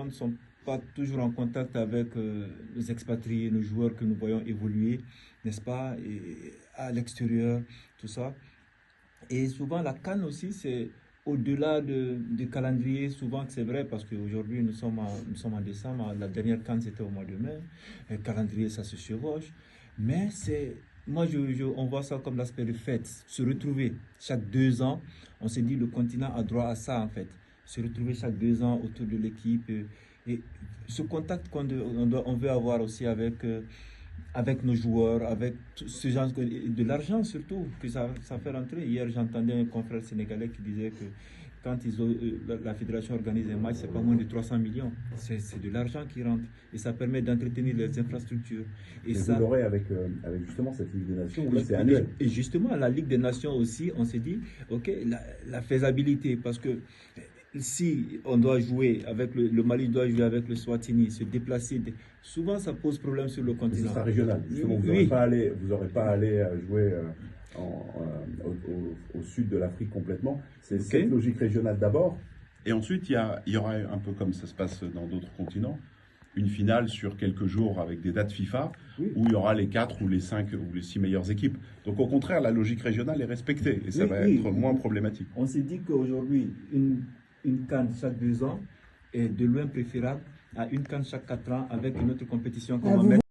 ne sont pas toujours en contact avec les expatriés, nos joueurs que nous voyons évoluer, n'est-ce pas, et à l'extérieur, tout ça. Et souvent, la CAN aussi, c'est au-delà du calendrier, souvent que c'est vrai, parce qu'aujourd'hui, nous sommes en décembre, la dernière CAN, c'était au mois de mai, le calendrier, ça se chevauche, mais c'est... Moi, on voit ça comme l'aspect de fête, se retrouver chaque 2 ans. On s'est dit le continent a droit à ça, en fait. Se retrouver chaque 2 ans autour de l'équipe. Et ce contact on veut avoir aussi avec nos joueurs, avec ce genre de l'argent surtout, que ça fait rentrer. Hier, j'entendais un confrère sénégalais qui disait que quand la fédération organise un match, c'est pas moins de 300 millions. C'est de l'argent qui rentre. Et ça permet d'entretenir les infrastructures. Et ça, vous l'aurez avec justement cette Ligue des Nations, où là c'est annuel. Et justement, la Ligue des Nations aussi, on s'est dit, ok, la faisabilité, parce que si on doit jouer avec le Mali doit jouer avec le Swatini, se déplacer, souvent ça pose problème sur le continent. Ce sera régional. Justement, vous n'aurez pas à aller jouer au sud de l'Afrique complètement. C'est cette logique régionale d'abord. Et ensuite, il y aura un peu comme ça se passe dans d'autres continents, une finale sur quelques jours avec des dates FIFA, où il y aura les 4 ou les 5 ou les 6 meilleures équipes. Donc au contraire, la logique régionale est respectée et ça va être moins problématique. On s'est dit qu'aujourd'hui, une CAN chaque 2 ans est de loin préférable à une CAN chaque 4 ans avec une autre compétition qu'on va mettre.